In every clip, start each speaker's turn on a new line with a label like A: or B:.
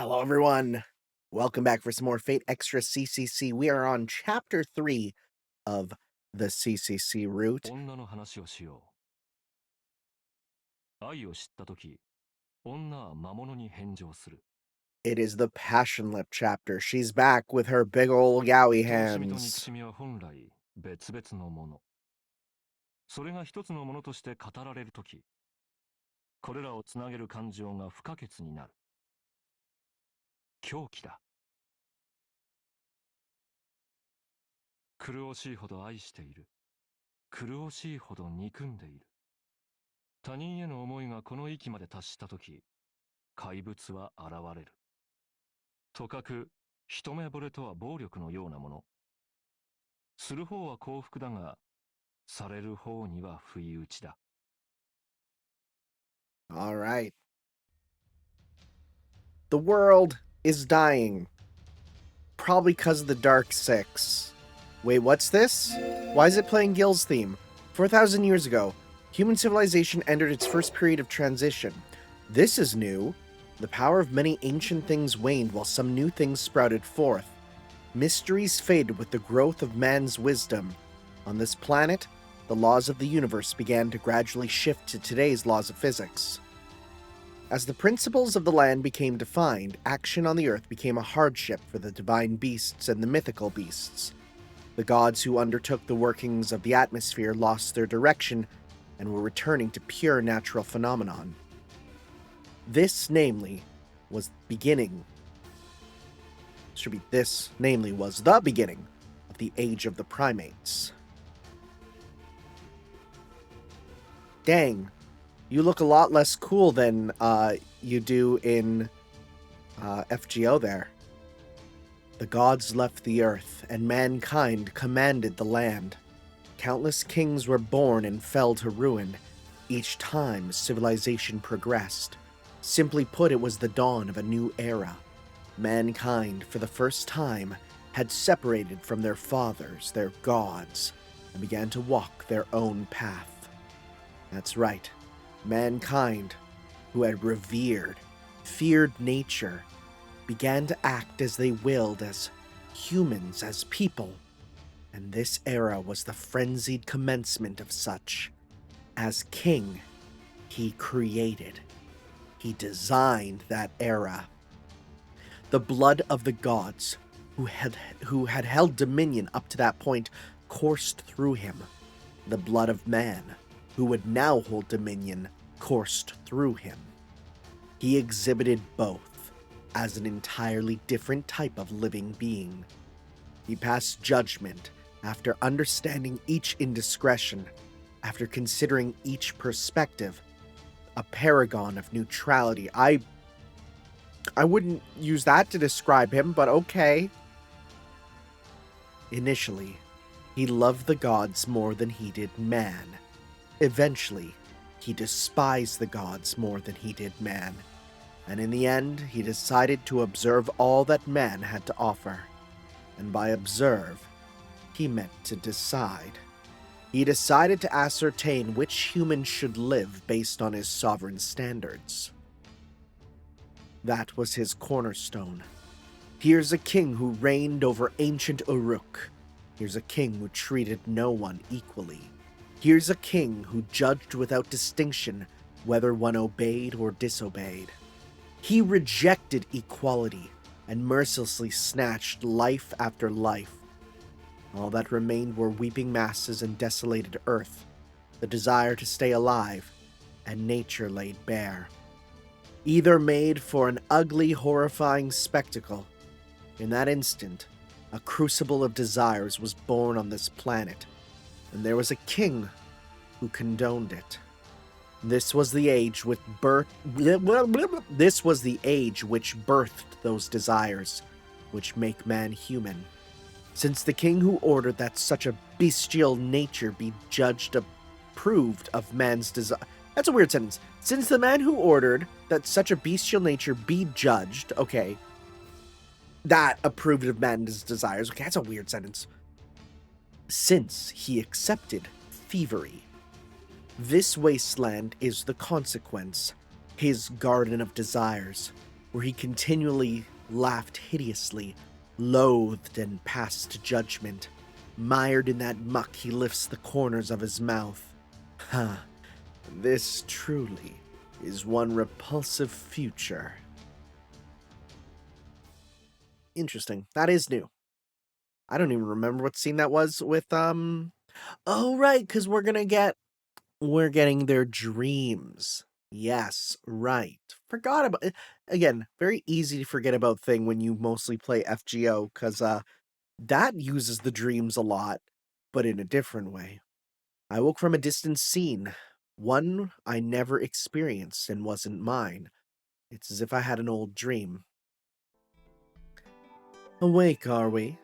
A: Hello, everyone. Welcome back for some more Fate Extra CCC. We are on Chapter 3 of the CCC route.
B: 女の話をしよう。愛を知ったとき、女は魔物に返上する。
A: It is the Passionlip chapter. She's back with her big ol' yaoi
B: 愛しみと
A: hands.
B: 憎しみは本来別々のもの。それが一つのものとして語られるとき、これらをつなげる感情が不可欠になる。狂気だ。苦しいほど愛している。苦しいほど憎んでいる。他人への思いがこの域まで達したとき、怪物は現れる。とかく、一目惚れとは暴力のようなもの。する方は幸福だが、される方には不意打ちだ。
A: All right. The world is dying. Probably because of the Dark Six. Wait, what's this? Why is it playing Gil's theme? 4,000 years ago, human civilization entered its first period of transition. This is new. The power of many ancient things waned while some new things sprouted forth. Mysteries faded with the growth of man's wisdom. On this planet, the laws of the universe began to gradually shift to today's laws of physics. As the principles of the land became defined, action on the earth became a hardship for the divine beasts and the mythical beasts. The gods who undertook the workings of the atmosphere lost their direction and were returning to pure natural phenomenon. This, namely, was the beginning of the age of the primates. Dang, you look a lot less cool than you do in FGO there. The gods left the earth, and mankind commanded the land. Countless kings were born and fell to ruin, each time civilization progressed. Simply put, it was the dawn of a new era. Mankind, for the first time, had separated from their fathers, their gods, and began to walk their own path. That's right. Mankind, who had revered, feared nature, began to act as they willed, as humans, as people. And this era was the frenzied commencement of such. As king, he created. He designed that era. The blood of the gods, who had held dominion up to that point, coursed through him. The blood of man, who would now hold dominion, coursed through him. He exhibited both as an entirely different type of living being. He passed judgment after understanding each indiscretion, after considering each perspective, a paragon of neutrality. I wouldn't use that to describe him, but okay. Initially, he loved the gods more than he did man. Eventually, he despised the gods more than he did man. And in the end, he decided to observe all that man had to offer. And by observe, he meant to decide. He decided to ascertain which humans should live based on his sovereign standards. That was his cornerstone. Here's a king who reigned over ancient Uruk. Here's a king who treated no one equally. Here's a king who judged without distinction whether one obeyed or disobeyed. He rejected equality and mercilessly snatched life after life. All that remained were weeping masses and desolated earth, the desire to stay alive, and nature laid bare. Either made for an ugly, horrifying spectacle. In that instant, a crucible of desires was born on this planet, and there was a king who condoned it. This was the age which birthed those desires, which make man human. Since the king who ordered that such a bestial nature be judged approved of man's desire. That's a weird sentence. Since the man who ordered that such a bestial nature be judged, okay, that approved of man's desires. Okay, that's a weird sentence. Since he accepted thievery. This wasteland is the consequence, his garden of desires. where he continually laughed hideously, loathed and passed judgment. Mired in that muck, he lifts the corners of his mouth. Ha! This truly is one repulsive future. Interesting. That is new. I don't even remember what scene that was with, Oh, right, because we're getting their dreams. Yes, right. Forgot about it. Again, very easy to forget about thing when you mostly play FGO, because, that uses the dreams a lot, but in a different way. I woke from a distant scene, one I never experienced and wasn't mine. It's as if I had an old dream. Awake, are we?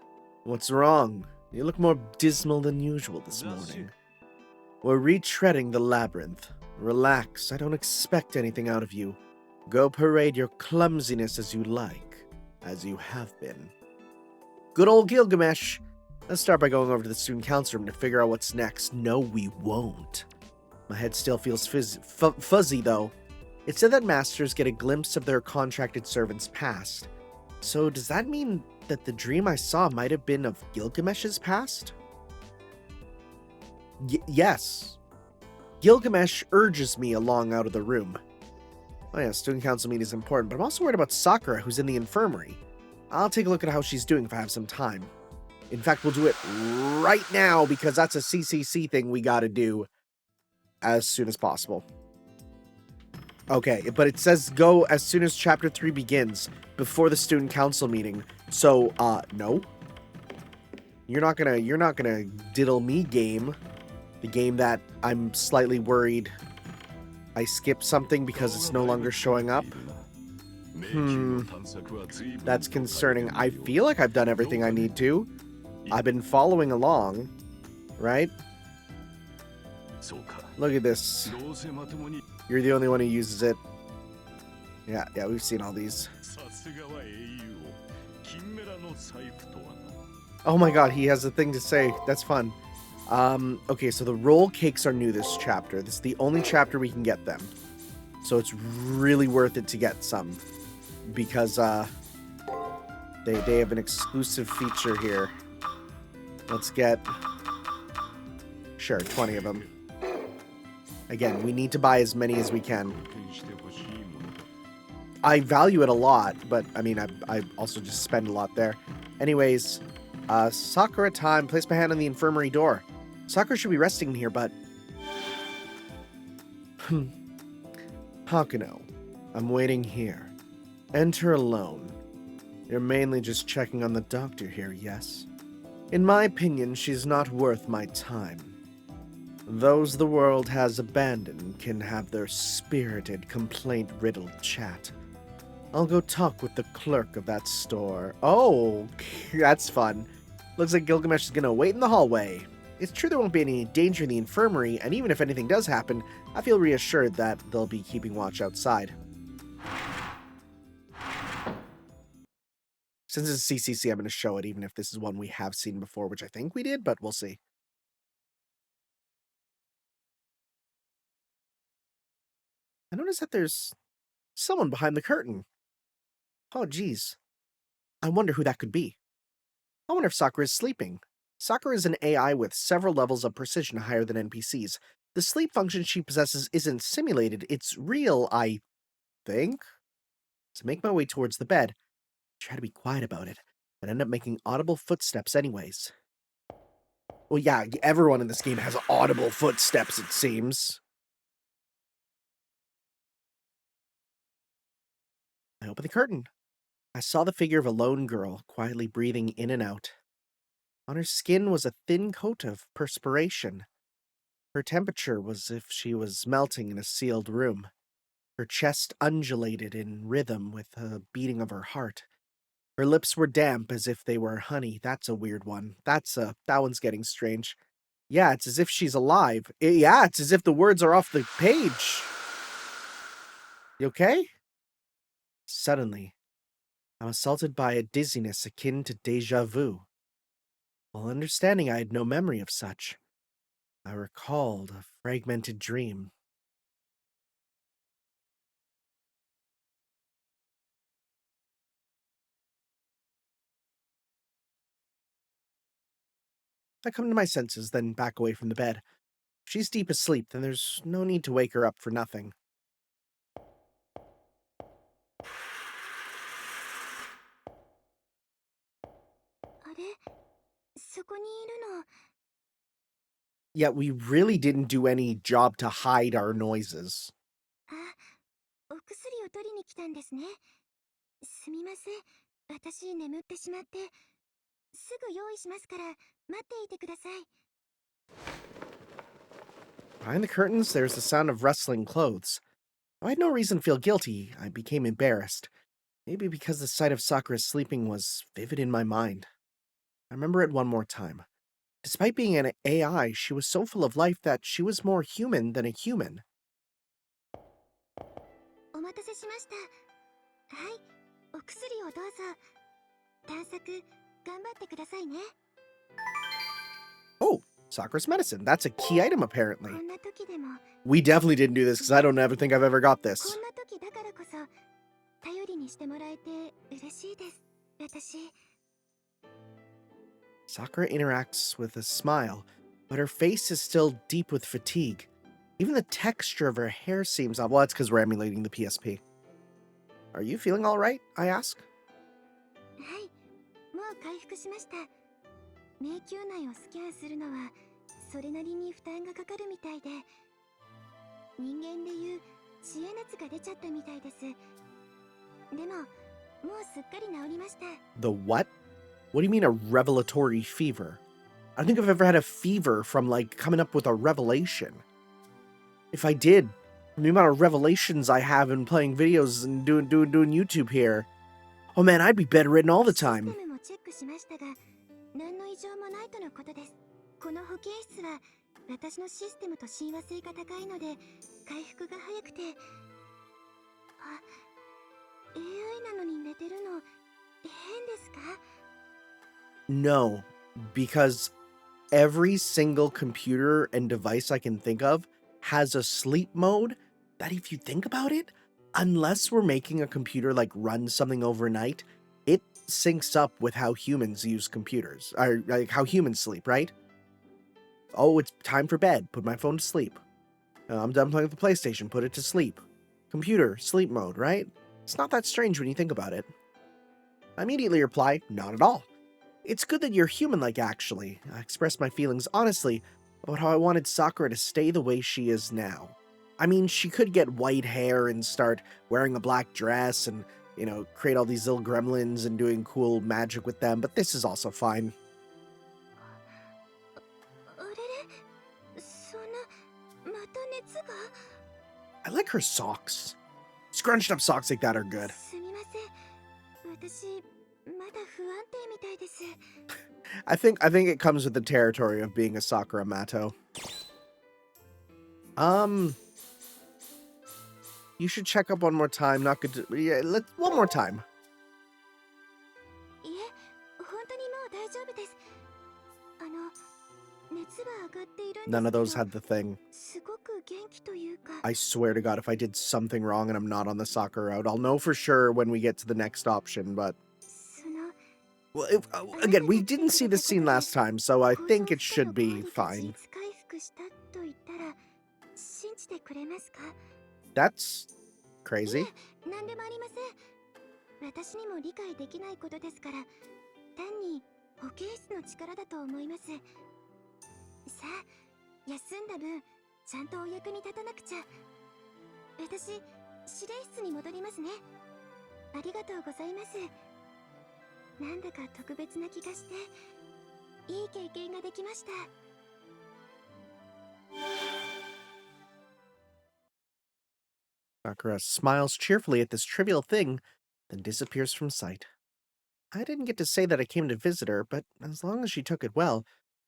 A: What's wrong? You look more dismal than usual this morning. We're retreading the labyrinth. Relax, I don't expect anything out of you. Go parade your clumsiness as you like, as you have been. Good old Gilgamesh! Let's start by going over to the student council room to figure out what's next. No, we won't. My head still feels fuzzy, though. It said that masters get a glimpse of their contracted servants' past. So does that mean that the dream I saw might have been of Gilgamesh's past? Yes. Gilgamesh urges me along out of the room. Oh yeah, student council meeting is important, but I'm also worried about Sakura, who's in the infirmary. I'll take a look at how she's doing if I have some time. In fact, we'll do it right now because that's a CCC thing we gotta do as soon as possible. Okay, but it says go as soon as chapter 3 begins, before the student council meeting. So, no. You're not gonna diddle me, game. The game that I'm slightly worried I skipped something because it's no longer showing up. That's concerning. I feel like I've done everything I need to. I've been following along, right? Look at this. You're the only one who uses it. Yeah, we've seen all these. Oh my god, he has a thing to say. That's fun. Okay, so the roll cakes are new this chapter. This is the only chapter we can get them. So it's really worth it to get some. Because, they have an exclusive feature here. Let's get... Sure, 20 of them. Again, we need to buy as many as we can. I value it a lot, but, I mean, I also just spend a lot there. Anyways, Sakura time. Place my hand on the infirmary door. Sakura should be resting in here, but... Hakuno, I'm waiting here. Enter alone. You're mainly just checking on the doctor here, yes? In my opinion, she's not worth my time. Those the world has abandoned can have their spirited, complaint-riddled chat. I'll go talk with the clerk of that store. Oh, that's fun. Looks like Gilgamesh is gonna wait in the hallway. It's true there won't be any danger in the infirmary, and even if anything does happen, I feel reassured that they'll be keeping watch outside. Since it's a CCC, I'm going to show it, even if this is one we have seen before, which I think we did, but we'll see. I noticed that there's someone behind the curtain. Oh, geez. I wonder who that could be. I wonder if Sakura is sleeping. Sakura is an AI with several levels of precision higher than NPCs. The sleep function she possesses isn't simulated, it's real, I think. To make my way towards the bed, I try to be quiet about it, but end up making audible footsteps anyways. Well, yeah, everyone in this game has audible footsteps, it seems. I opened the curtain. I saw the figure of a lone girl, quietly breathing in and out. On her skin was a thin coat of perspiration. Her temperature was as if she was melting in a sealed room. Her chest undulated in rhythm with the beating of her heart. Her lips were damp as if they were honey. That's a weird one. That one's getting strange. Yeah, it's as if she's alive. Yeah, it's as if the words are off the page. You okay? Suddenly, I'm assaulted by a dizziness akin to déjà vu. While understanding I had no memory of such, I recalled a fragmented dream. I come to my senses, then back away from the bed. If she's deep asleep, then there's no need to wake her up for nothing.
C: あれ、そこにいるの。
A: Yet we really didn't do any job to hide our noises.
C: あ、お薬を取りに来たんですね。すみません。私眠ってしまって。すぐ用意しますから待っていてください。
A: Behind the curtains, there's the sound of rustling clothes. I had no reason to feel guilty. I became embarrassed. Maybe because the sight of Sakura sleeping was vivid in my mind. I remember it one more time. Despite being an AI, she was so full of life that she was more human than a human.
C: お待たせしました。はい、お薬をどうぞ。探索頑張ってくださいね。
A: Oh, Sakura's medicine. That's a key item,
C: こ
A: apparently.
C: んな時でも、
A: We definitely didn't do this because I don't ever think I've ever got
C: こ
A: this.
C: んな時だからこそ頼りにしてもらえて嬉しいです。私。
A: Sakura interacts with a smile, but her face is still deep with fatigue. Even the texture of her hair seems off. Well, that's because we're emulating the PSP. Are you feeling all right? I ask.
C: はい、もう回復しました。迷宮内をスキャンするのはそれなりに負担がかかるみたいで、人間でいう知恵熱が出ちゃったみたいです。でも、もうすっかり治りました。
A: The what? What do you mean a revelatory fever? I don't think I've ever had a fever from, like, coming up with a revelation. If I did, the amount of revelations I have in playing videos and doing YouTube here, oh man, I'd be bedridden all the
C: シス
A: time.
C: テムもチェックしましたが、何の異常もないとのことです。この保健室は私のシステムと親和性が高いので回復が早くて。あ、AI なのに寝てるの変ですか？
A: No, because every single computer and device I can think of has a sleep mode that, if you think about it, unless we're making a computer like run something overnight, it syncs up with how humans use computers, or like how humans sleep, right? Oh, it's time for bed. Put my phone to sleep. I'm done playing with the PlayStation. Put it to sleep. Computer, sleep mode, right? It's not that strange when you think about it. I immediately reply, not at all. It's good that you're human-like, actually. I expressed my feelings honestly about how I wanted Sakura to stay the way she is now. I mean, she could get white hair and start wearing a black dress and, you know, create all these little gremlins and doing cool magic with them, but this is also fine.
C: あれれ、そんな、また熱が？
A: I like her socks. Scrunched up socks like that are good.
C: すみません。私、まだ不安定みたいです。
A: I think it comes with the territory of being a Sakura Mato. You should check up one more time. Not good to, yeah, let's one more time.
C: いえ、本当にもう大丈夫です。熱は上がっているんですけど、
A: None of those had the thing.
C: すごく元気というか。
A: I swear to God, if I did something wrong and I'm not on the Sakura route, I'll know for sure when we get to the next option, but...
C: その、
A: Well, again, we didn't see this scene last time, so I think it should be fine.
C: 回復したと言ったら信じてくれますか？
A: That's crazy.
C: 何でもありません。私にも理解できないことですから、単に保健室の力だと思います。さあ、休んだ分、ちゃんとお役に立たなくちゃ。私、司令室に戻りますね。ありがとうございます。なんだか特別な気がして、いい経験ができました。
A: Sakura smiles cheerfully at this trivial thing, then disappears from sight. I didn't get to say that I came to visit her, but as long as she took it well,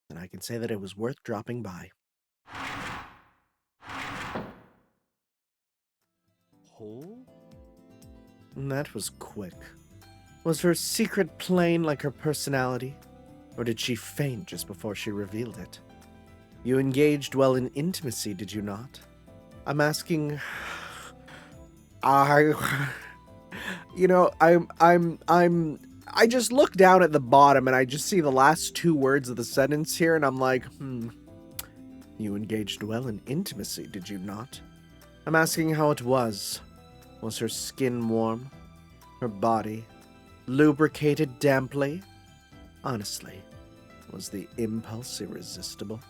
A: then I can say that it was worth dropping by. That was quick. Was her secret plain like her personality? Or did she faint just before she revealed it? You engaged well in intimacy, did you not? I'm asking... I just look down at the bottom and I just see the last two words of the sentence here, and I'm like, You engaged well in intimacy, did you not? I'm asking how it was. Was her skin warm? Her body lubricated damply? Honestly, was the impulse irresistible?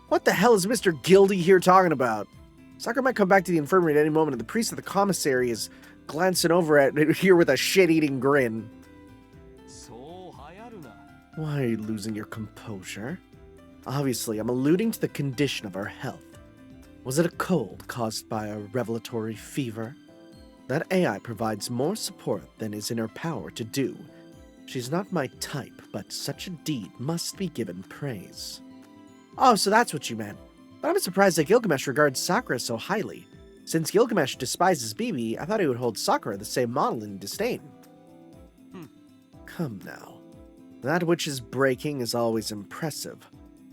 A: What the hell is Mr. Gildy here talking about? Sakura might come back to the infirmary at any moment, and the priest of the commissary is glancing over at it here with a shit-eating grin. Why are you losing your composure? Obviously, I'm alluding to the condition of her health. Was it a cold caused by a revelatory fever? That AI provides more support than is in her power to do. She's not my type, but such a deed must be given praise. Oh, so that's what you meant. But I'm surprised that Gilgamesh regards Sakura so highly. Since Gilgamesh despises Bibi, I thought he would hold Sakura the same model in disdain. Come now. That which is breaking is always impressive,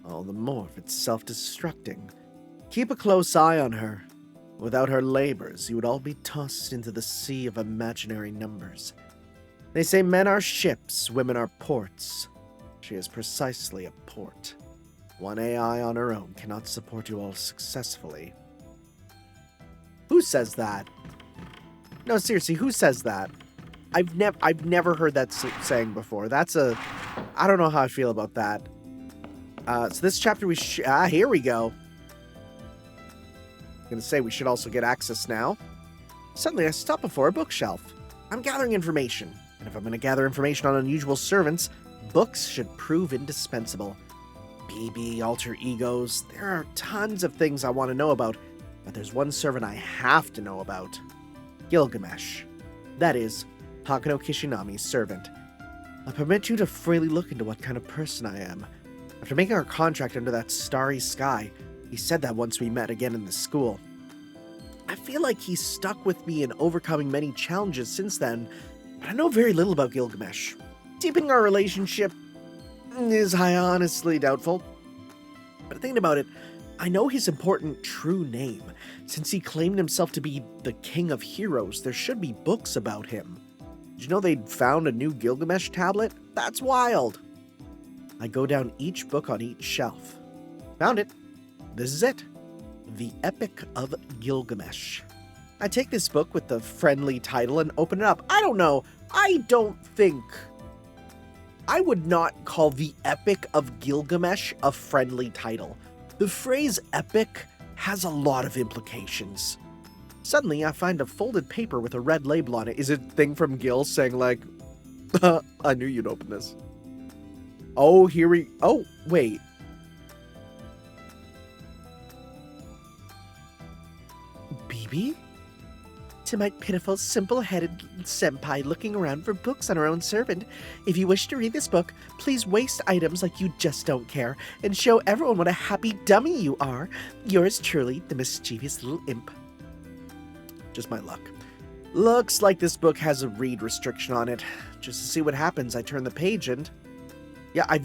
A: all the more if it's self-destructing. Keep a close eye on her. Without her labors, you would all be tossed into the sea of imaginary numbers. They say men are ships, women are ports. She is precisely a port. One AI on her own cannot support you all successfully. Who says that? No, seriously, who says that? I've never heard that saying before. I don't know how I feel about that. So this chapter here we go. I'm gonna say we should also get access now. Suddenly I stop before a bookshelf. I'm gathering information, and if I'm gonna gather information on unusual servants, books should prove indispensable. BB, alter egos, there are tons of things I want to know about, but there's one servant I have to know about. Gilgamesh. That is, Hakano Kishinami's servant. I permit you to freely look into what kind of person I am. After making our contract under that starry sky, he said that once we met again in the school. I feel like he's stuck with me in overcoming many challenges since then, but I know very little about Gilgamesh. Deepening our relationship is honestly doubtful. But thinking about it, I know his important true name. Since he claimed himself to be the king of heroes, there should be books about him. Did you know they'd found a new Gilgamesh tablet? That's wild! I go down each book on each shelf. Found it. This is it. The Epic of Gilgamesh. I take this book with the friendly title and open it up. I don't know. I would not call the Epic of Gilgamesh a friendly title. The phrase epic has a lot of implications. Suddenly, I find a folded paper with a red label on it. Is it a thing from Gil saying like, I knew you'd open this. Oh, wait. BB? To my pitiful, simple-headed senpai looking around for books on her own servant. If you wish to read this book, please waste items like you just don't care, and show everyone what a happy dummy you are. Yours truly, the mischievous little imp. Just my luck. Looks like this book has a read restriction on it. Just to see what happens, I turn the page and... I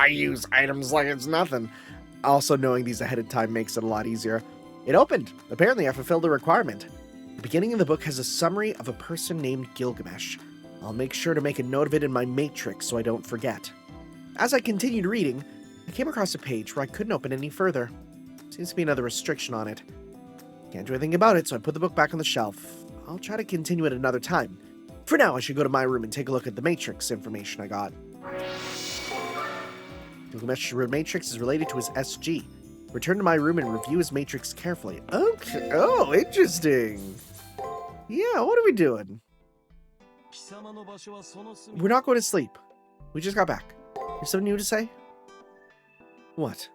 A: use items like it's nothing. Also, knowing these ahead of time makes it a lot easier. It opened. Apparently, I fulfilled a requirement. The beginning of the book has a summary of a person named Gilgamesh. I'll make sure to make a note of it in my matrix so I don't forget. As I continued reading, I came across a page where I couldn't open any further. Seems to be another restriction on it. Can't do anything about it, so I put the book back on the shelf. I'll try to continue it another time. For now, I should go to my room and take a look at the matrix information I got. Gilgamesh's matrix is related to his SG. Return to my room and review his matrix carefully. Okay. Oh, interesting. Yeah, what are we doing? We're not going to sleep. We just got back. You have something new to say? What?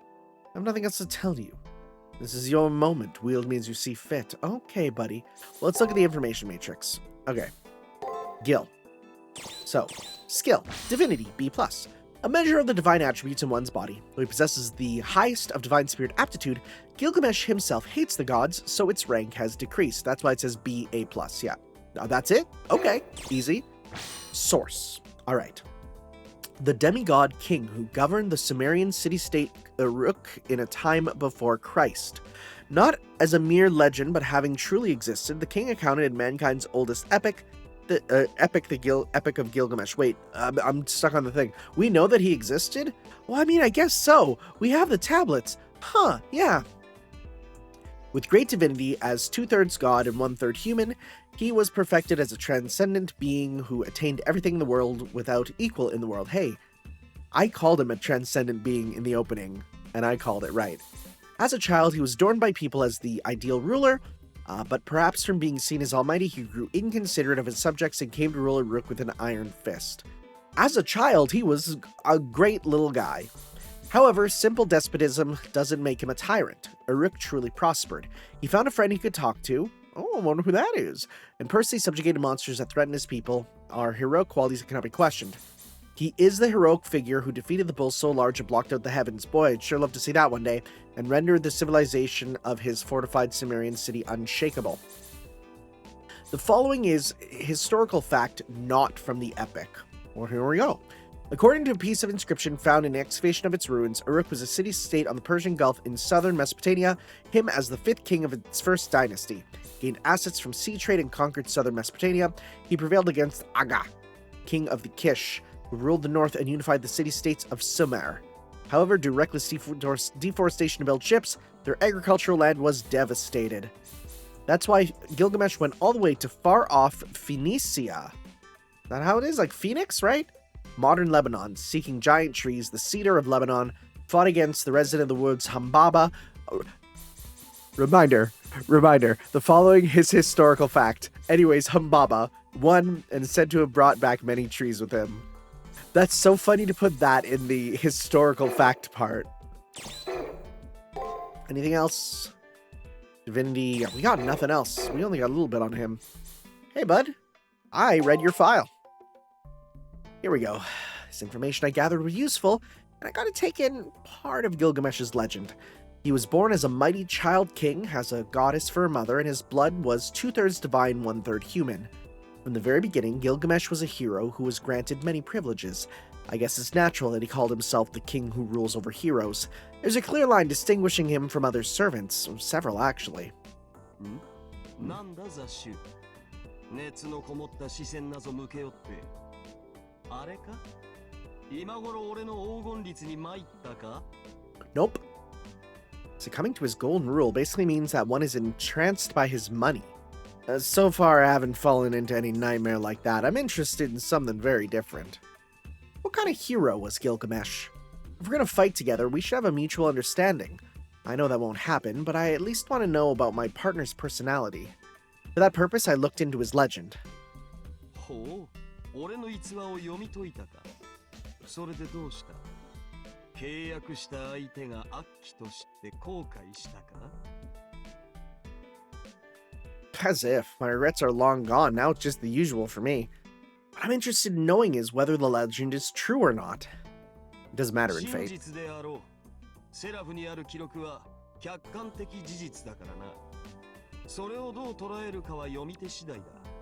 A: I have nothing else to tell you. This is your moment. Wield me as you see fit. Okay, buddy. Well, let's look at the information matrix. Okay. Gil. So, skill. Divinity, B+. A measure of the divine attributes in one's body. Though he possesses the highest of divine spirit aptitude, Gilgamesh himself hates the gods, so its rank has decreased. That's why it says B, A+. Yeah. That's it? Okay. Easy. Source. Alright. The demigod king who governed the Sumerian city-state Uruk in a time before Christ. Not as a mere legend, but having truly existed, the king accounted in mankind's oldest epic, Epic of Gilgamesh. Wait, I'm stuck on the thing. We know that he existed? Well, I mean, I guess so. We have the tablets. Huh, yeah. With great divinity as 2/3 god and 1/3 human, he was perfected as a transcendent being who attained everything in the world without equal in the world. Hey, I called him a transcendent being in the opening, and I called it right. As a child, he was adorned by people as the ideal ruler, but perhaps from being seen as almighty, he grew inconsiderate of his subjects and came to rule Uruk with an iron fist. As a child, he was a great little guy. However, simple despotism doesn't make him a tyrant. Uruk truly prospered. He found a friend he could talk to. Oh, I wonder who that is. And personally subjugated monsters that threaten his people are heroic qualities that cannot be questioned. He is the heroic figure who defeated the bull so large it blocked out the heavens. Boy, I'd sure love to see that one day. And rendered the civilization of his fortified Sumerian city unshakable. The following is historical fact not from the epic. Well, here we go. According to a piece of inscription found in the excavation of its ruins, Uruk was a city-state on the Persian Gulf in southern Mesopotamia, him as the 5th king of its first dynasty. Gained assets from sea trade and conquered southern Mesopotamia. He prevailed against Aga, king of the Kish, who ruled the north and unified the city-states of Sumer. However, due to reckless deforestation to build ships, their agricultural land was devastated. That's why Gilgamesh went all the way to far-off Phoenicia. Is that how it is? Like Phoenix, right? Modern Lebanon, seeking giant trees, the cedar of Lebanon, fought against the resident of the woods, Humbaba. Reminder, the following is historical fact. Anyways, Humbaba won and is said to have brought back many trees with him. That's so funny to put that in the historical fact part. Anything else? Divinity, we got nothing else. We only got a little bit on him. Hey, bud. I read your file. Here we go. This information I gathered was useful, and I gotta take in part of Gilgamesh's legend. He was born as a mighty child king, has a goddess for a mother, and his blood was 2/3 divine, 1/3 human. From the very beginning, Gilgamesh was a hero who was granted many privileges. I guess it's natural that he called himself the king who rules over heroes. There's a clear line distinguishing him from other servants, several actually. Nope. Succumbing to his golden rule basically means that one is entranced by his money. So far, I haven't fallen into any nightmare like that. I'm interested in something very different. What kind of hero was Gilgamesh? If we're gonna fight together, we should have a mutual understanding. I know that won't happen, but I at least want to know about my partner's personality. For that purpose, I looked into his legend. As if. My regrets are long gone, now it's just the usual for me. What I'm interested in knowing is whether the legend is true or not. It doesn't matter in Fate.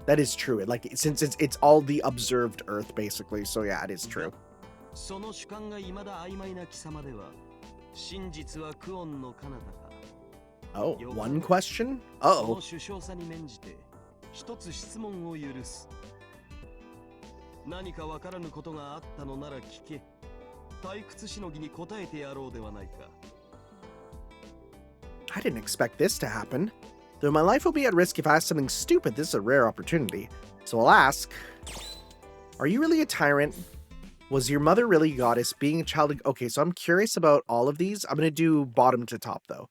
A: That is true. Since it's all the observed Earth, basically, so yeah, it is true. Oh, one question? Uh-oh. I didn't expect this to happen. Though my life will be at risk if I ask something stupid, this is a rare opportunity. So I'll ask, are you really a tyrant? Was your mother really a goddess? Being a child of... Okay, so I'm curious about all of these. I'm going to do bottom to top, though.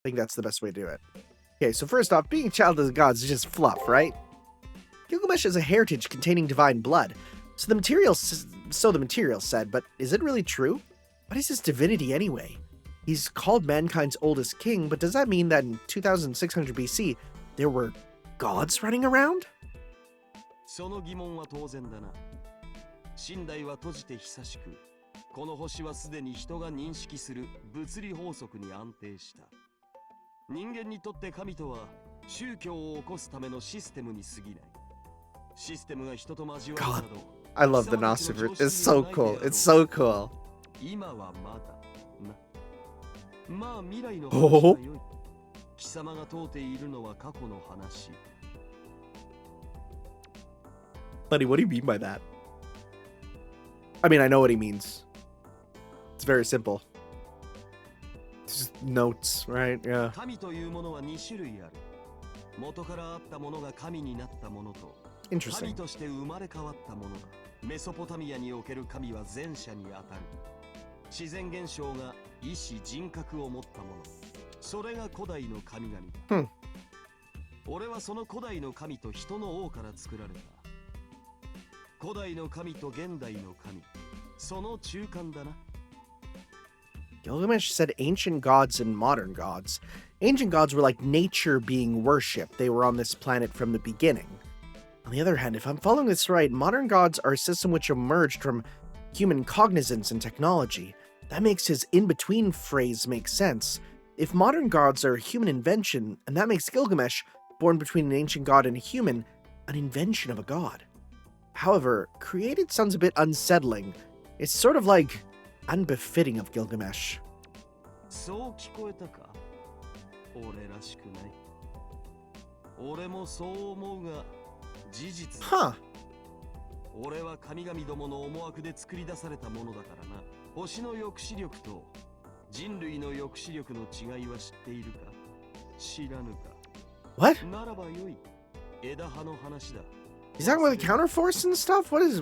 A: I think that's the best way to do it. Okay, so first off, being a child of the gods is just fluff, right? Gilgamesh has a heritage containing divine blood. So the material said, but is it really true? What is his divinity anyway? He's called mankind's oldest king, but does that mean that in 2600 BC, there were gods running around? God, I love the Gnostic. It's so cool. It's so cool. Oh. Buddy, what do you mean by that? I mean, I know what he means. It's very simple. It's just notes, right? Yeah.
D: 神というものは2種類ある。元からあったものが神になったものと、神
A: Interesting.
D: として生まれ変わったものだ。メソポタミアにおける神は前者にあたる。自然現象が意志人格を持ったもの。それが古代の神々だ。俺はその古代の神と人の王から作られた。古代の神と現代の神。その中間だな。
A: Gilgamesh said ancient gods and modern gods. Ancient gods were like nature being worshipped. They were on this planet from the beginning. On the other hand, if I'm following this right, modern gods are a system which emerged from human cognizance and technology. That makes his in-between phrase make sense. If modern gods are a human invention, and that makes Gilgamesh, born between an ancient god and a human, an invention of a god. However, created sounds a bit unsettling. It's sort of like unbefitting of Gilgamesh.
D: そう聞こえたか？俺らしくない。俺もそう思うが、事実。
A: Huh.
D: 俺は神々どもの思惑で作り出されたものだからな。星の抑止力と人類の抑止力の違いは知っているか？知らぬか？
A: What?
D: ならばよい。枝葉の話だ。
A: He's talking about the counterforce and stuff? What is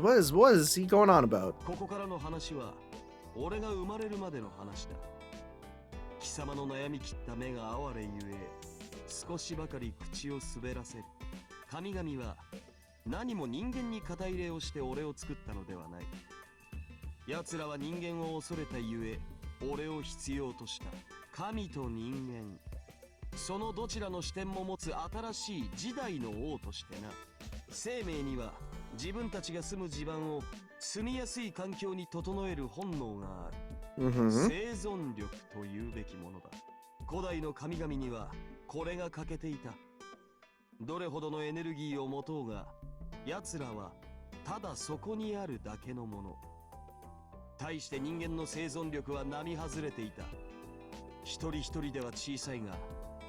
A: he going on about?
D: ここからの話は俺が生まれるまでの話だ。貴様の悩み切った目が哀れゆえ、少しばかり口を滑らせる。神々は何も人間に肩入れをして俺を作ったのではない。奴らは人間を恐れたゆえ、俺を必要とした。神と人間、そのどちらの視点も持つ新しい時代の王としてな。生命には自分たちが住む地盤を住みやすい環境に整える本能がある。
A: Mm-hmm.
D: 生存力というべきものだ。古代の神々にはこれが欠けていた。どれほどのエネルギーを持とうが、奴らはただそこにあるだけのもの。対して人間の生存力は並外れていた。一人一人では小さいが、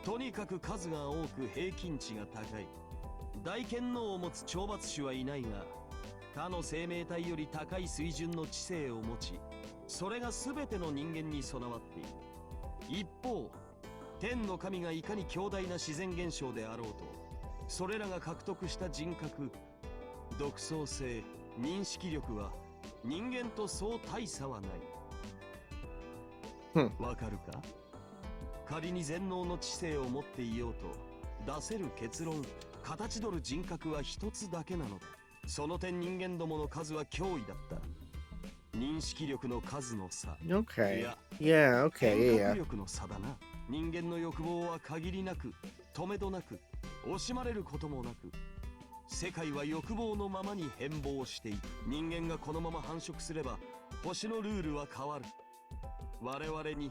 D: とにかく数が多く平均値が高い。大権能を持つ懲罰種はいないが、他の生命体より高い水準の知性を持ち、それが全ての人間に備わっている。一方、天の神がいかに強大な自然現象であろうと、それらが獲得した人格、独創性、認識力は人間とそう大差はない。わかるか？仮に全能の知性を持っていようと、出せる結論、形取る人格は一つだけなのだ。その点人間どもの数は脅威だった。認識力の数の差。
A: Okay.
D: いや、
A: Yeah, okay,
D: 変
A: yeah,
D: 革
A: yeah.
D: 力の差だな。人間の欲望は限りなく、止めどなく、惜しまれることもなく、世界は欲望のままに変貌していく。人間がこのまま繁殖すれば、星のルールは変わる。我々に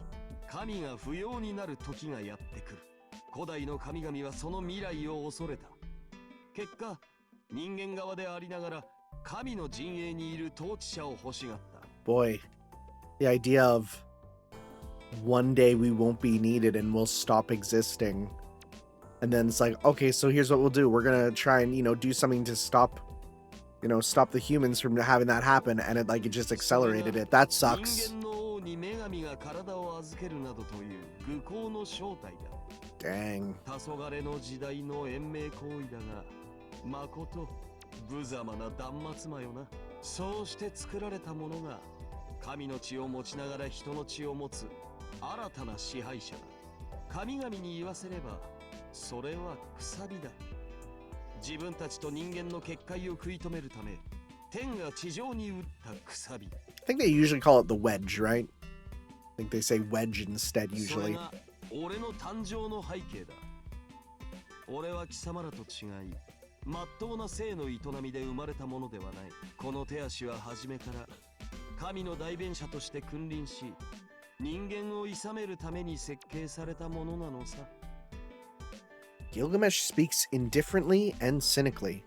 D: 神が不要になる時がやってくる。古代の神々はその未来を恐れた。結果、人間側でありながら神の陣営にいる統治者を欲しがった。
A: Boy, the idea of one day we won't be needed and we'll stop existing. And then it's like, okay, so here's what we'll do. We're gonna try and, do something to stop the humans from having that happen. And it just accelerated it. That sucks.
D: 人間の王に女神が体を預けるなどという愚行の正体だ。
A: Dang.
D: 黄昏の時代の延命行為だが、まこと無様な断末魔よな。そうして作られたものが神の血を持ちながら人の血を持つ新たな支配者だ。神々に言わせればそれはくさびだ。自分たちと人間の結界を食い止めるため、天が地上に打ったくさび。
A: I think they usually call it the wedge, right? I think they say wedge instead
D: それ
A: usually.
D: が俺の誕生の背景だ。俺は貴様らと違い、まっとうな生の営みで生まれたものではない。この手足は初めから神の代弁者として君臨し、人間を諌めるために設計されたものなのさ。
A: Gilgamesh speaks indifferently and cynically.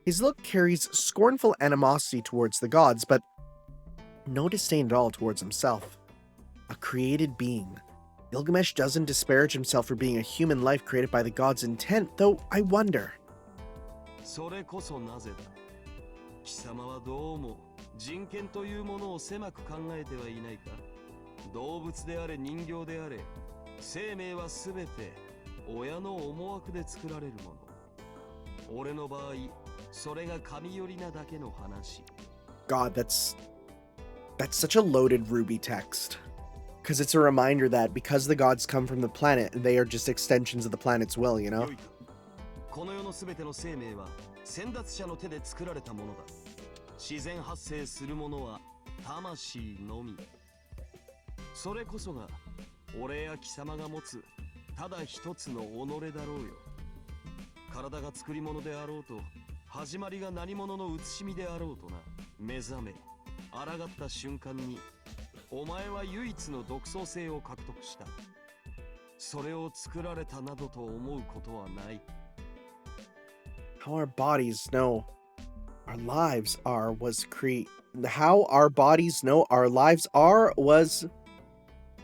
A: His look carries scornful animosity towards the gods, but no disdain at all towards himself. A created being. Gilgamesh doesn't disparage himself for being a human life created by the gods' intent, though I wonder.
D: それこそなぜだ。貴様はどうも人権というものを狭く考えてはいないか。動物であれ人形であれ、生命はすべて親の思惑で作られるもの。俺の場合、それが神寄りなだけの話。
A: God, that's such a loaded Ruby text. Because it's a reminder that because the gods come from the planet, they are just extensions of the planet's will, you know?
D: 良いか。この世のすべての生命は先達者の手で作られたものだ。自然発生するものは魂のみ。それこそが俺や貴様が持つただ一つの己だろうよ。体が作り物であろうと、始まりが何者の写しみであろうとな。目覚め、抗った瞬間に、お前は唯一の独創性を獲得した。それを作られたなどと思うことはない。
A: How our bodies know our lives are was how our bodies know our lives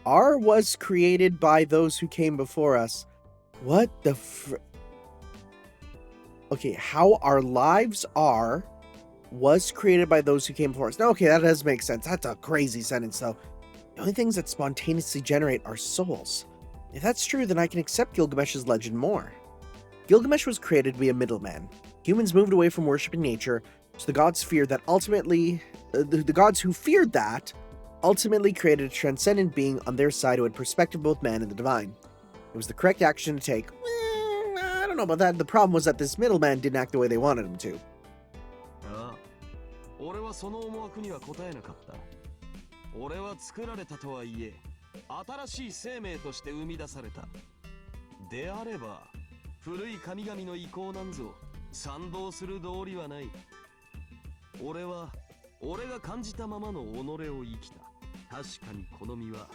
A: was created by those who came before us. What the Okay, how our lives was created by those who came before us. No, okay, that does make sense. That's a crazy sentence, though. The only things that spontaneously generate are souls. If that's true, then I can accept Gilgamesh's legend more. Gilgamesh was created to be a middleman. Humans moved away from worshiping nature, so the gods feared that ultimately... the gods who feared that ultimately created a transcendent being on their side who had perspective of both man and the divine. It was the correct action to take. I don't know about that. The problem was that this middleman didn't act the way they wanted him to.
D: ああ、俺はその思惑には答えなかった。俺は作られたとはいえ、新しい生命として生み出された。であれば、古い神々の意向なんぞ賛同する道理はない。俺は俺が感じたままの己を生きた。確かにこの身は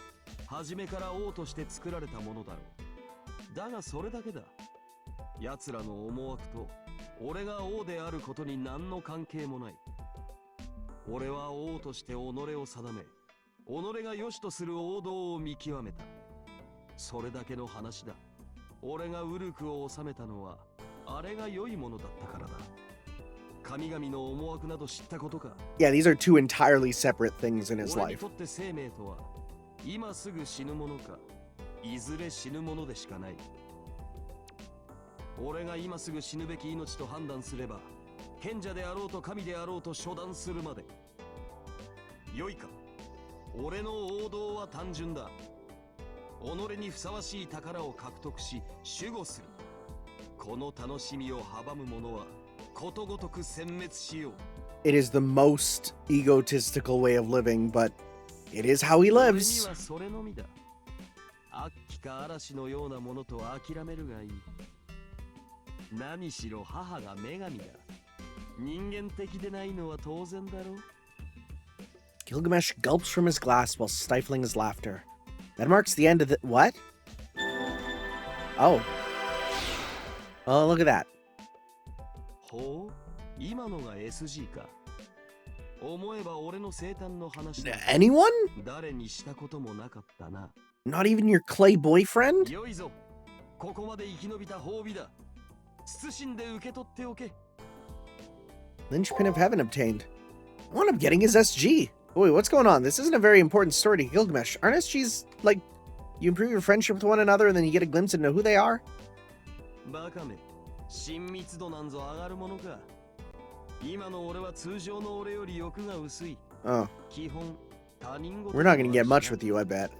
D: 初めから王として作られたものだろう。だがそれだけだ。奴らの思惑と俺が王であることに何の関係もない。俺は王として己を定め、己が良しとする王道を見極めた。それだけの話だ。俺がウルクを治めたのはあれが良いものだったからだ。神々の思惑など知ったことか。
A: Yeah, these are two entirely separate things in his
D: 俺に
A: life.
D: とって生命とは今すぐ死ぬものか、いずれ死ぬものでしかない。俺が今すぐ死ぬべき命と判断すれば、賢者であろうと神であろうと処断するまで。良いか。俺の王道は単純だ。己にふさわしい宝を獲得し守護する。この楽しみを阻む者はことごとく殲滅しよう。
A: It is the most egotistical way of living, but it is how he
D: 俺に
A: lives.
D: はそれのみだ。悪鬼か嵐のようなものと諦めるがいい。何しろ母が女神だ。人間的でないのは当然だろう。
A: Gilgamesh gulps from his glass while stifling his laughter. That marks the end of the... What? Oh. Oh, look at that.
D: ほう、今のが SG か。思えば俺の生誕の話だ。
A: Anyone?
D: 誰にしたこともなかったな。
A: Not even your clay boyfriend?
D: 良いぞ。ここまで生き延びた褒美だ。謹んで受け取っておけ。
A: Linchpin of Heaven obtained. I wound up getting his SG. Wait, what's going on? This isn't a very important story to Gilgamesh. Aren't SGs, like, you improve your friendship with one another and then you get a glimpse into who they are?
D: バカめ、親密度なんぞ上がるものか。今の俺は通常の俺より欲が薄い。
A: Oh.
D: 基本、他人事
A: We're not gonna get much with you, I bet.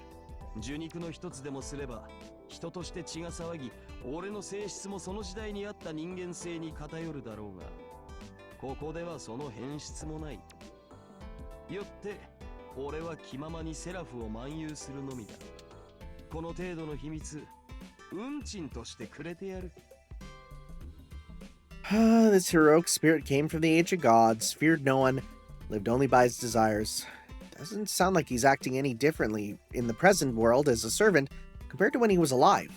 D: 受肉の一つでもすれば、人として血が騒ぎ、俺の性質もその時代にあった人間性に偏るだろうが、ここではその変質もない。よって、俺は気ままにセラフを漫遊するのみだ。この程度の秘密、運賃としてくれてやる。
A: This heroic spirit came from the age of gods, feared no one, lived only by his desires. Doesn't sound like he's acting any differently in the present world as a servant compared to when he was alive.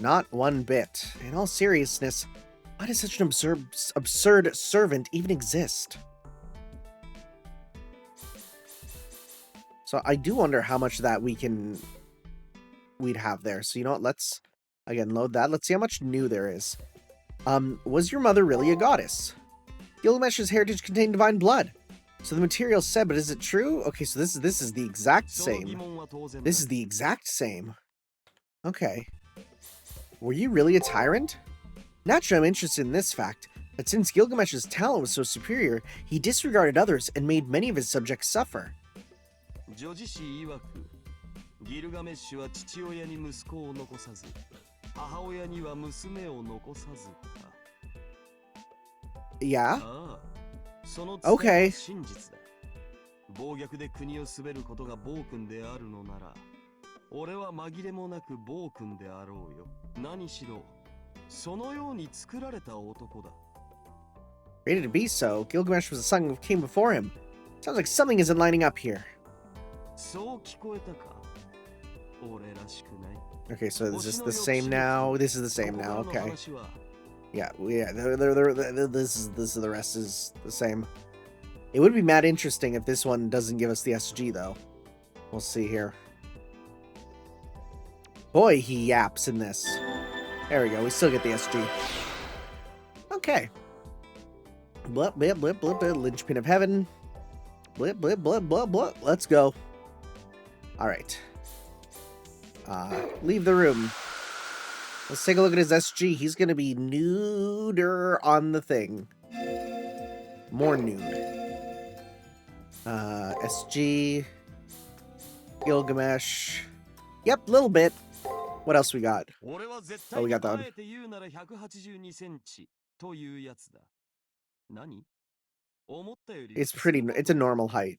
A: Not one bit. In all seriousness, why does such an absurd servant even exist? So I do wonder how much of that we'd have there. So you know what? Let's again load that. Let's see how much new there is. Was your mother really a goddess? Gilgamesh's heritage contained divine blood. So the material said, but is it true? Okay, so this is the exact
D: その疑
A: same.
D: 問は当然だ
A: This is the exact same. Okay. Were you really a tyrant? Naturally, I'm interested in this fact, that since Gilgamesh's talent was so superior, he disregarded others and made many of his subjects suffer.
D: 女子誌曰くギルガメッシュは父親に息子を残さず母親には娘を残さずか
A: Yeah?
D: ああその
A: Okay.
D: は真実だ暴虐で国を滑ることが暴君であるのなら俺は紛れもなく暴君であろうよ何しろそのように作られた男だ
A: Rated to be so, Gilgamesh was the son of king before him. Sounds like something isn't lining up here.
D: そう聞こえたか俺らしくない
A: Okay, so is this the same now? This is the same now, okay. Yeah, this is the rest is the same. It would be mad interesting if this one doesn't give us the SG though. We'll see here. Boy, he yaps in this. There we go, we still get the SG. Okay. Blip, blip, blip, blip, blip, linchpin of heaven. Blip, blip, blip, blip, blip. Let's go. Alright. Leave the room. Let's take a look at his SG. He's gonna be nuder on the thing. More nude. SG. Gilgamesh. Yep, little bit. What else we got?
D: Oh,
A: we got that one. It's a normal height.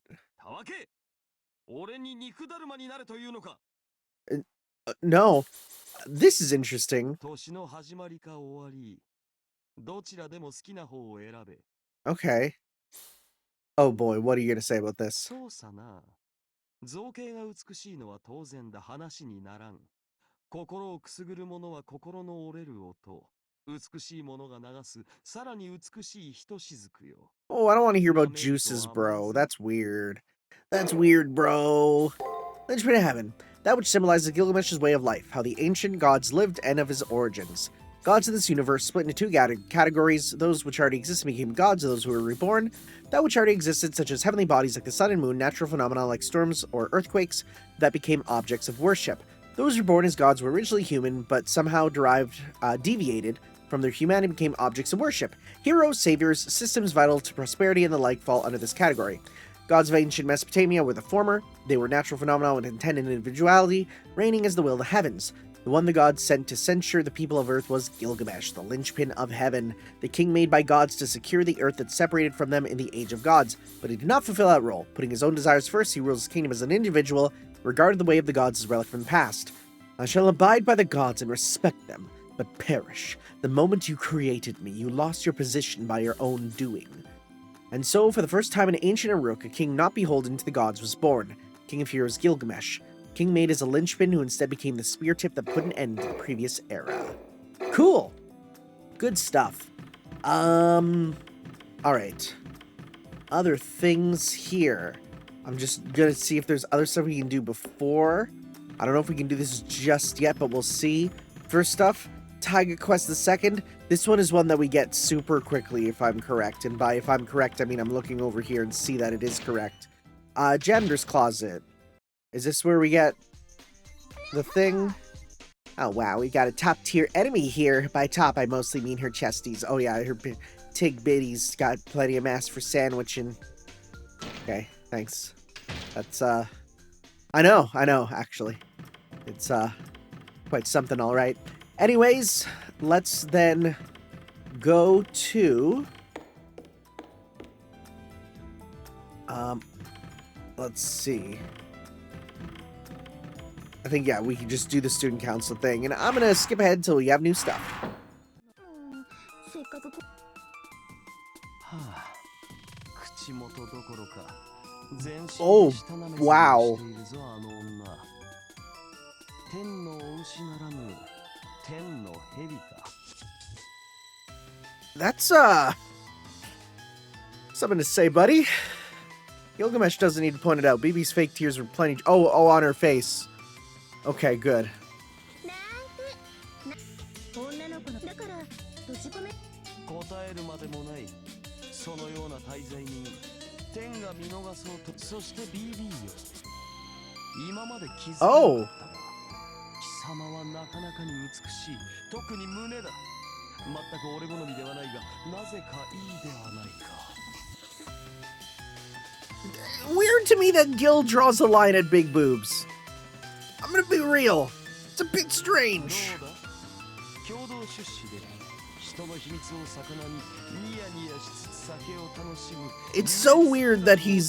A: No. This is interesting. Okay. Oh boy, what are you going to say about this?
D: 造形が美しいのは当然だ話にならん心をくすぐるものは心の折れる音美しいものが流すさらに美しいひとしずくよ
A: Oh, I don't want to hear about juices, bro. That's weird. That's weird, bro. Linchpin of heaven. That which symbolizes Gilgamesh's way of life, how the ancient gods lived and of his origins. Gods of this universe split into two categories, those which already existed became gods, and those who were reborn. That which already existed, such as heavenly bodies like the sun and moon, natural phenomena like storms or earthquakes, that became objects of worship. Those reborn as gods were originally human, but somehow deviated from their humanity and became objects of worship. Heroes, saviors, systems vital to prosperity, and the like fall under this category. Gods of ancient Mesopotamia were the former. They were natural phenomena with intent and individuality, reigning as the will of the heavens. The one the gods sent to censure the people of Earth was Gilgamesh, the linchpin of heaven, the king made by gods to secure the Earth that separated from them in the Age of Gods. But he did not fulfill that role. Putting his own desires first, he rules his kingdom as an individual, regarded the way of the gods as a relic from the past. I shall abide by the gods and respect them, but perish. The moment you created me, you lost your position by your own doing. And so, for the first time in ancient Uruk, a king not beholden to the gods was born, king of heroes Gilgamesh. King made as a linchpin who instead became the spear tip that put an end to the previous era. Cool. Good stuff. Alright. Other things here. I'm just gonna see if there's other stuff we can do before. I don't know if we can do this just yet, but we'll see. First stuff, Taiga Quest II. This one is one that we get super quickly, if I'm correct. And by if I'm correct, I mean I'm looking over here and see that it is correct. Janitor's Closet. Is this where we get the thing? Oh, wow, we got a top-tier enemy here. By top, I mostly mean her chesties. Oh, yeah, her Tig Bitty's got plenty of mass for sandwiching. Okay, thanks. That's, I know, actually. It's, quite something, all right. Anyways, let's then go to... let's see... I think, yeah, we can just do the student council thing. And I'm going to skip ahead until we have new stuff. Oh, wow. That's, something to say, buddy. Gilgamesh doesn't need to point it out. BB's fake tears were plenty... Oh, on her face. Okay, good.
D: そのような大罪人天が見逃そうと。そして BB よ、今まで気づかなかったが、貴様はなかなかに美しい。特に胸だ。全く俺好みではないが、なぜかいいではないか。
A: Weird to me that Gil draws a line at big boobs. I'm gonna be real. It's a bit strange.
D: どうだ、共同出資で人の秘密を魚にニヤニヤしつつ酒を楽しむ。
A: It's so weird that he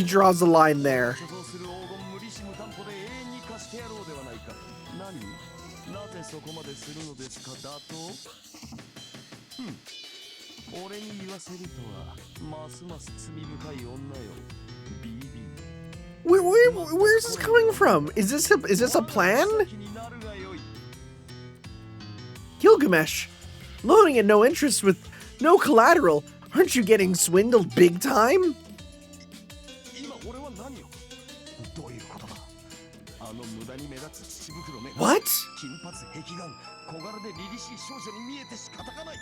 A: draws a line there.
D: 所蔵する黄金無利子無担保で永遠に貸してやろうではないか。何、なぜそこまでするのですか、だと。俺に言わせるとはますます罪深い女よ、 BB。
A: Where's this coming from? Is this a plan? Gilgamesh, loaning at no interest with no collateral. Aren't you getting swindled big time?
D: 今俺は何を、どういうことだ。あの無駄に目立つ乳袋目、
A: What?
D: 金髪壁眼、小柄で凛々しい少女に見えて仕方がない。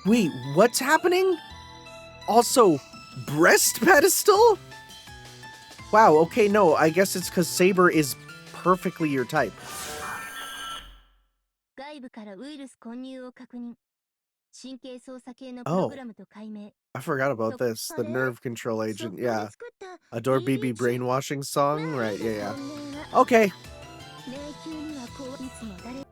A: Wait, what's happening? Also, breast pedestal? Wow, okay, no, I guess it's because Saber is perfectly your type.
C: 外部からウイルス混入を確認。神経操作系のプログラムと解明。
A: I forgot about this. The nerve control agent, yeah. Adore BB brainwashing song? Right, yeah. Okay.
C: 迷宮にはこういつも誰。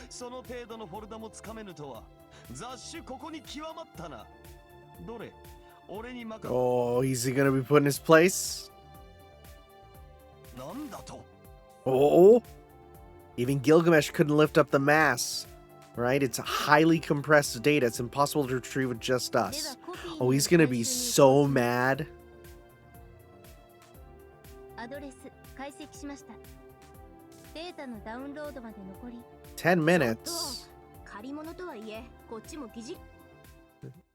D: その程度のフォルダもつかめぬとは。雑種ここに極まったな。どれ、俺に任せ。
A: Oh, is he gonna be put in his place?
D: なんだと。
A: Oh, even Gilgamesh couldn't lift up the mass, right? It's highly compressed data. It's impossible to retrieve with just us. Oh, he's gonna be so mad.
C: アドレス解析しました。データのダウンロードまで残り。
A: 10 minutes.
C: 借り物とはいえ、こっちも疑似。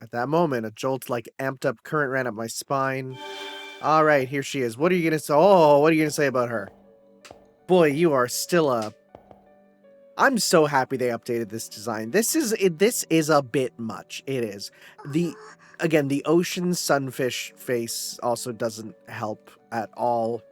A: At that moment, a jolt like amped up current ran up my spine. All right, here she is. What are you gonna say? Oh, what are you gonna say about her? Boy, you are still a... I'm so happy they updated this design. This is a bit much. It is. Again, the ocean sunfish face also doesn't help at all.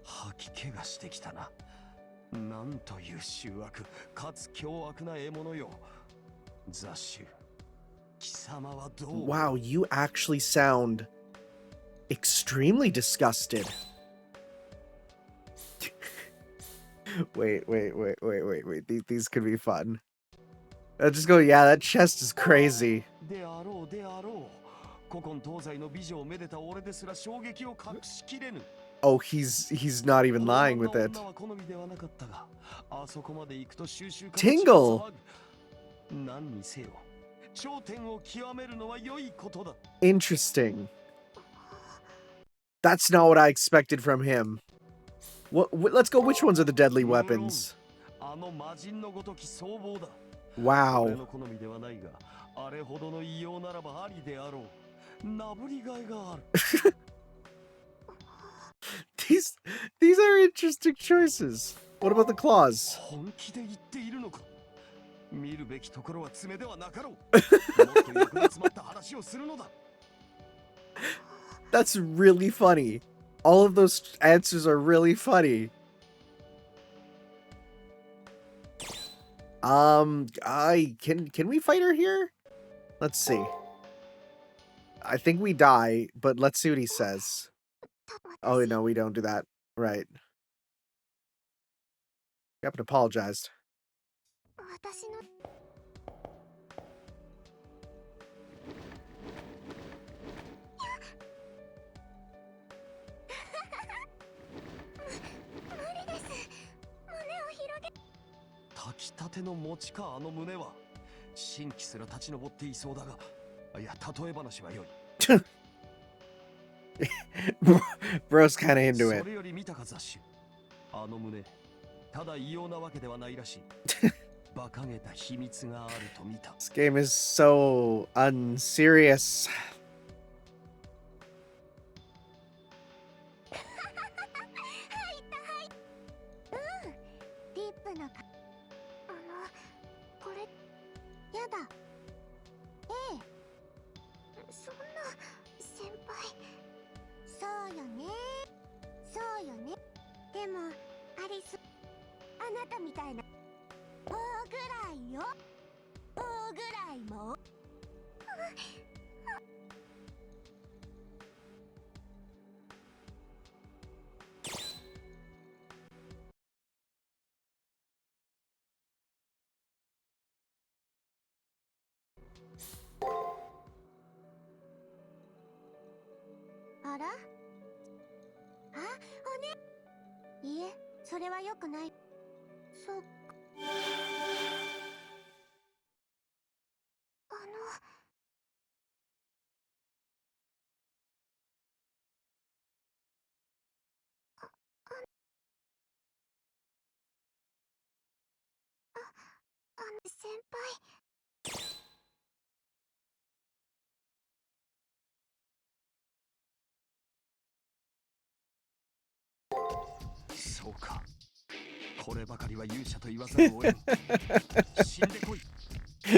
D: Haki がしてきたな。なんという醜悪かつ凶悪な獲物よ。雑種。貴様はどう。
A: Wow, you actually sound extremely disgusted. Wait. These could be fun. Just go, yeah, that chest is crazy.
D: であろうであろう。古今東西の美女をめでた俺ですら衝撃を隠しきれぬ。
A: Oh, he's not even lying with it. Tingle! Interesting. That's not what I expected from him. Let's go, which ones are the deadly weapons? Wow. These are interesting choices. What about the claws? That's really funny. All of those answers are really funny. Can we fight her here? Let's see. I think we die, but let's see what he says. Oh, no, we don't do that. Right. Yep, and apologized. Bro's kind of into it.
D: 馬鹿げた秘密があると見た。
A: This game is so unserious.
C: リップのかこれやだ。ええ、そんな先輩。そうよね、そうよね。でもアリス、あなたみたいな大ぐらいよ、大ぐらいも。あら？あ、おね。いえ、それは良くない。そっか。先輩。
D: そうか。こればかりは勇者と言わざるを得ん。死んでこい。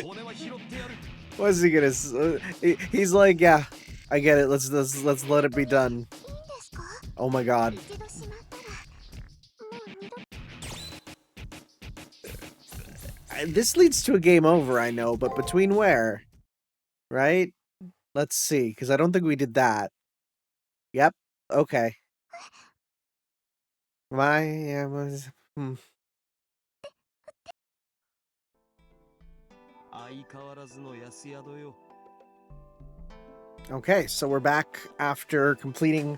D: 骨は拾ってやる。
A: What's he gonna? He's like, yeah, I get it. Let's let it be done. Oh my god.
C: 一度しまったらもう二度。
A: This leads to a game over, I know, but between where? Right? Let's see, because I don't think we did that. Yep. Okay. Hmm.
D: 相変わらずの安宿よ。
A: Okay, so we're back after completing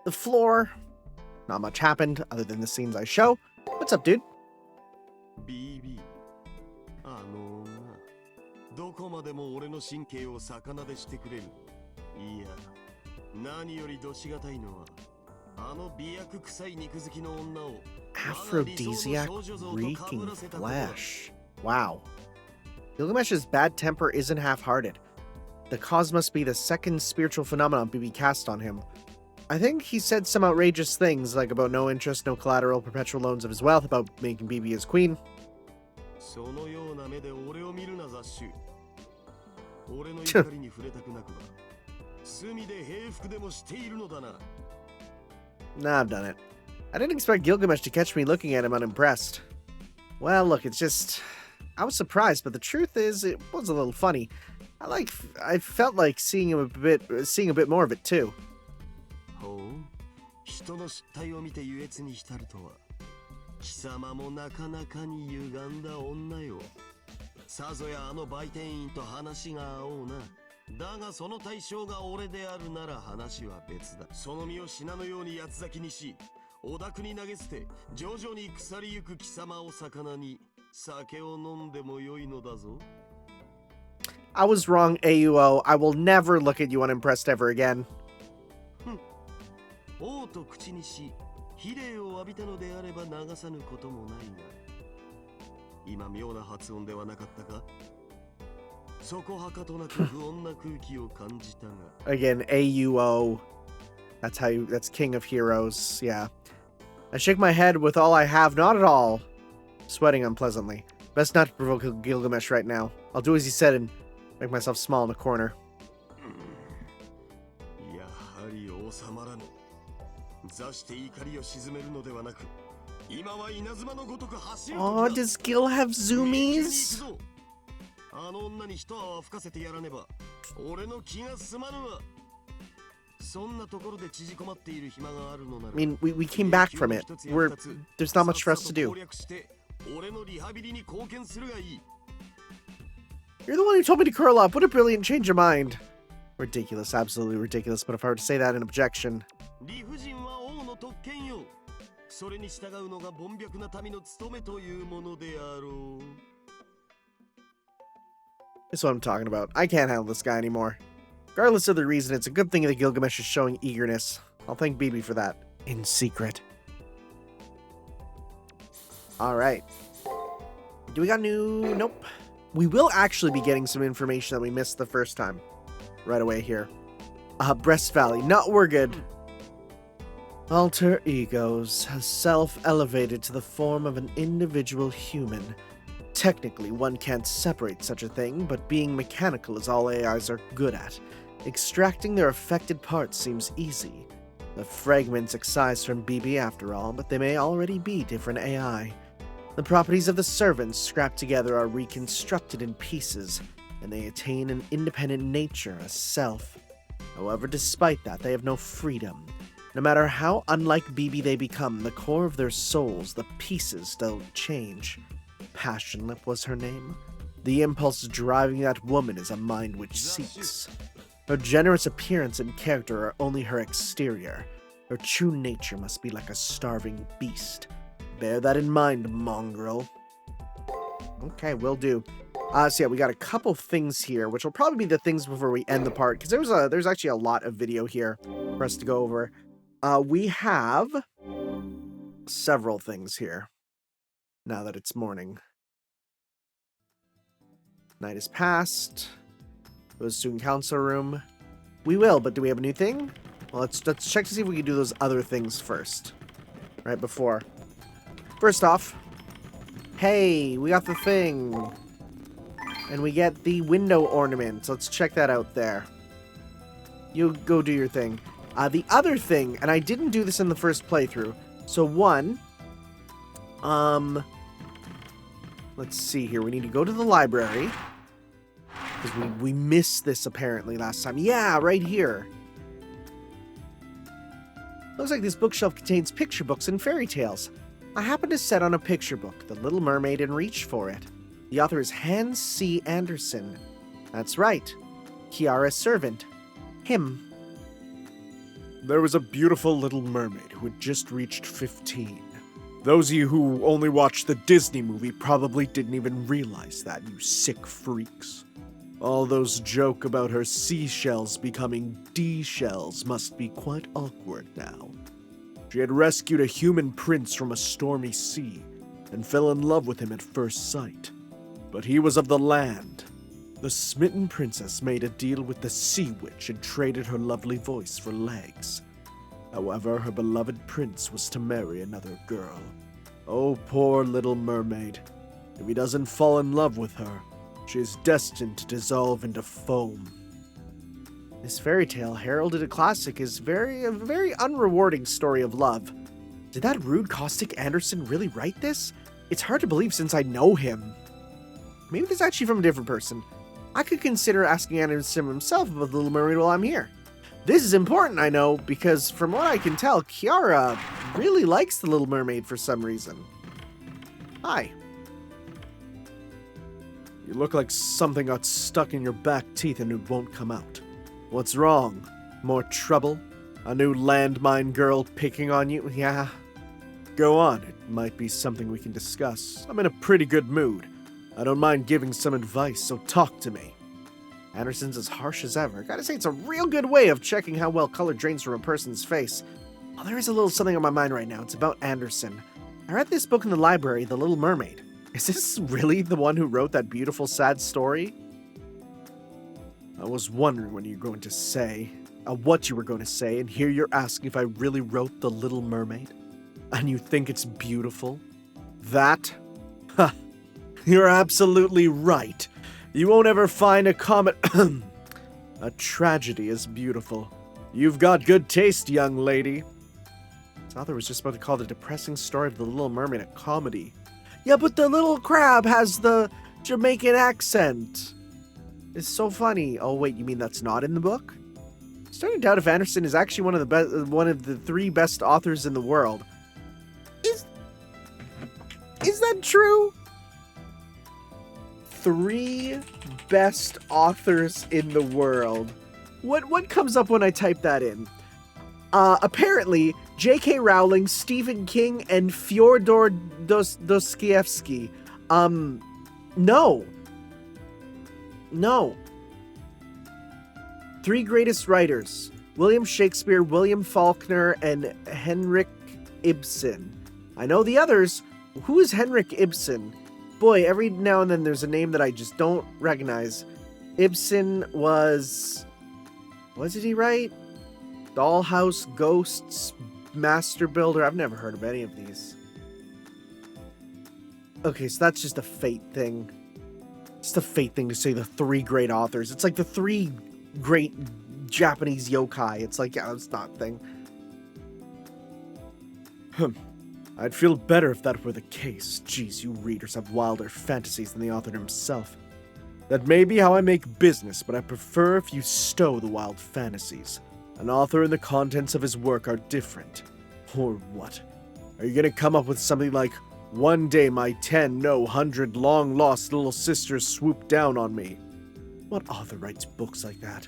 A: the floor. Not much happened other than the scenes I show. What's up, dude?
D: BB、 あの女、どこまでも俺の神経を逆なでしてくれる。いや、何よりどしがたいのは、あの美薬臭い肉好きの女を
A: Aphrodisiac reeking flesh. Wow. Gilgamesh's bad temper isn't half-hearted. The cause must be the second spiritual phenomenon BB cast on him. I think he said some outrageous things, like about no interest, no collateral, perpetual loans of his wealth, about making BB his queen.
D: そのような目で俺を見るな雑種。俺の怒りに触れたくなくば、隅で平服でもしているのだな。
A: Nah, I've done it. I didn't expect Gilgamesh to catch me looking at him unimpressed. Well, look, it's just... I was surprised, but the truth is, it was a little funny. I felt like seeing a bit more of it too.
D: ほう、人の失態を見て優越に浸るとは、貴様もなかなかに歪んだ女よ。さぞやあの売店員と話が合おうな。だがその対象が俺であるなら話は別だ。その身を品のように八つ咲きにし、お宅に投げ捨て、徐々に腐りゆく貴様を魚に、酒を飲んでもよいのだぞ。
A: I was wrong, AUO. I will never look at you unimpressed ever again.
D: 王と口にし、非礼を浴びたのであれば流さぬこともないが、今妙な発音ではなかったか？そこはかとなく不穏な空気を感じたが。
A: Again, AUO. That's King of Heroes. Yeah. I shake my head with all I have, not at all. Sweating unpleasantly. Best not to provoke Gilgamesh right now. I'll do as he said and make myself small in a corner.
D: やはり収まらぬ。座して怒りを鎮めるのではなく、今は稲妻のごとく走る時だ。
A: Oh, does Gil have zoomies?
D: あの女に一泡吹かせてやらねば、俺の気が済まぬわ。そんなところで縮こまっている暇があるのなら。
A: I mean, we came back from it. There's not much for us to do.
D: 俺のリハビリに貢献するがいい。
A: You're the one who told me to curl up. What a brilliant change of mind. Ridiculous, absolutely ridiculous. But if I were to say that in objection...
D: 理不尽は王の特権よ。それに従うのが凡白な民の務めというものであろう。
A: That's what I'm talking about. I can't handle this guy anymore. Regardless of the reason, it's a good thing that Gilgamesh is showing eagerness. I'll thank BB for that. In secret. Alright. Do we got new? Nope. We will actually be getting some information that we missed the first time. Right away here. Breast Valley. No, we're good. Alter egos, a self elevated to the form of an individual human. Technically, one can't separate such a thing, but being mechanical is all AIs are good at. Extracting their affected parts seems easy. The fragments excised from BB after all, but they may already be different AI. The properties of the servants scrapped together are reconstructed in pieces, and they attain an independent nature, a self. However, despite that, they have no freedom. No matter how unlike BB they become, the core of their souls, the pieces, don't change. Passionlip was her name. The impulse driving that woman is a mind which seeks. Her generous appearance and character are only her exterior. Her true nature must be like a starving beast. Bear that in mind, mongrel. Okay, will do. So yeah, we got a couple things here, which will probably be the things before we end the part, because there's actually a lot of video here for us to go over. We have several things here, now that it's morning. Night is past. Go to student council room. We will, but do we have a new thing? Well, let's check to see if we can do those other things first. Right before. First off, hey, we got the thing. And we get the window ornament. So let's check that out there. You go do your thing. The other thing, and I didn't do this in the first playthrough. So one, let's see here. We need to go to the library. Because we missed this apparently last time. Yeah, right here. Looks like this bookshelf contains picture books and fairy tales. I happened to set on a picture book, The Little Mermaid, and reached for it. The author is Hans C. Andersen. That's right. Kiara's servant. Him. There was a beautiful little mermaid who had just reached 15. Those of you who only watched the Disney movie probably didn't even realize that, you sick freaks. All those joke about her seashells becoming D-shells must be quite awkward now. She had rescued a human prince from a stormy sea and fell in love with him at first sight. But he was of the land. The smitten princess made a deal with the sea witch and traded her lovely voice for legs. However, her beloved prince was to marry another girl. Oh, poor little mermaid. If he doesn't fall in love with her, she is destined to dissolve into foam. This fairy tale, heralded a classic, is a very unrewarding story of love. Did that rude, caustic Andersen really write this? It's hard to believe since I know him. Maybe this is actually from a different person. I could consider asking Andersen himself about the Little Mermaid while I'm here. This is important, I know, because from what I can tell, Kiara really likes the Little Mermaid for some reason. Hi. You look like something got stuck in your back teeth and it won't come out. What's wrong? More trouble? A new landmine girl picking on you? Yeah. Go on, it might be something we can discuss. I'm in a pretty good mood. I don't mind giving some advice, so talk to me. Andersen's as harsh as ever. Gotta say, it's a real good way of checking how well color drains from a person's face. Oh, there is a little something on my mind right now. It's about Andersen. I read this book in the library, The Little Mermaid. Is this really the one who wrote that beautiful, sad story? I was wondering what you were going to say, and here you're asking if I really wrote The Little Mermaid, and you think it's beautiful? That? Ha! You're absolutely right. You won't ever find a a tragedy as beautiful. You've got good taste, young lady. This author was just about to call the depressing story of The Little Mermaid a comedy. Yeah, but the little crab has the Jamaican accent. It's so funny. Oh, wait, you mean that's not in the book? I'm starting to doubt if Andersen is actually one of the 3 best authors in the world. Is that true? 3 best authors in the world. What comes up when I type that in? Apparently, J.K. Rowling, Stephen King, and Fyodor Dostoevsky. No. 3 greatest writers. William Shakespeare, William Faulkner, and Henrik Ibsen. I know the others. Who is Henrik Ibsen? boy, every now and then there's a name that I just don't recognize. Ibsen was... What did he write? Dollhouse, Ghosts, Master Builder. I've never heard of any of these. Okay, so that's just a fate thing. It's a fate thing to say the 3 great authors. It's like the 3 great Japanese yokai. It's like, yeah, it's not a thing. I'd feel better if that were the case. Geez, you readers have wilder fantasies than the author himself. That may be how I make business, but I prefer if you stow the wild fantasies. An author and the contents of his work are different. Or what? Are you gonna come up with something like, one day my 100 long-lost little sisters swooped down on me? What author writes books like that?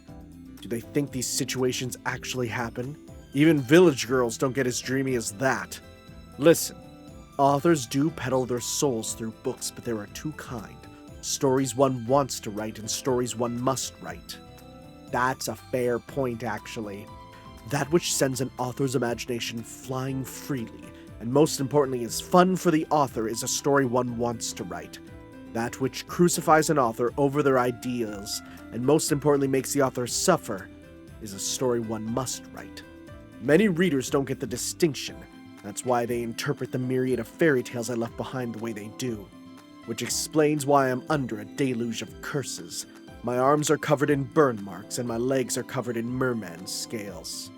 A: Do they think these situations actually happen? Even village girls don't get as dreamy as that. Listen, authors do peddle their souls through books, but there are 2 kinds. Stories one wants to write and stories one must write. That's a fair point, actually. That which sends an author's imagination flying freely, and most importantly is fun for the author, is a story one wants to write. That which crucifies an author over their ideals, and most importantly makes the author suffer, is a story one must write. Many readers don't get the distinction. That's why they interpret the myriad of fairy tales I left behind the way they do. Which explains why I'm under a deluge of curses. My arms are covered in burn marks, and my legs are covered in merman scales.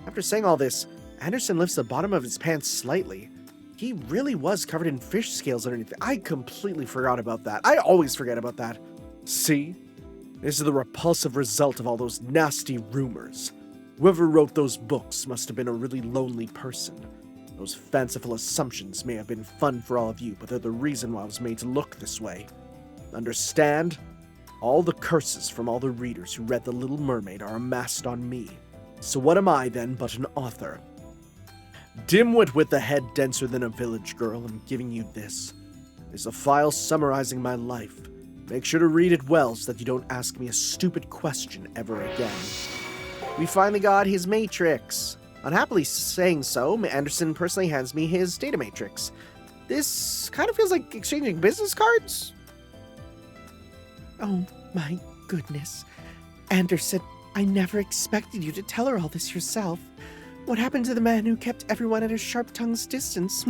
A: After saying all this, Andersen lifts the bottom of his pants slightly. He really was covered in fish scales underneath. I completely forgot about that. I always forget about that. See? This is the repulsive result of all those nasty rumors. Whoever wrote those books must have been a really lonely person. Those fanciful assumptions may have been fun for all of you, but they're the reason why I was made to look this way. Understand? All the curses from all the readers who read The Little Mermaid are amassed on me. So what am I, then, but an author? Dimwit with a head denser than a village girl, I'm giving you this. There's a file summarizing my life. Make sure to read it well so that you don't ask me a stupid question ever again. We finally got his matrix. Unhappily saying so, Andersen personally hands me his data matrix. This kind of feels like exchanging business cards.
E: Oh my goodness. Andersen, I never expected you to tell her all this yourself. What happened to the man who kept everyone at a sharp tongue's distance?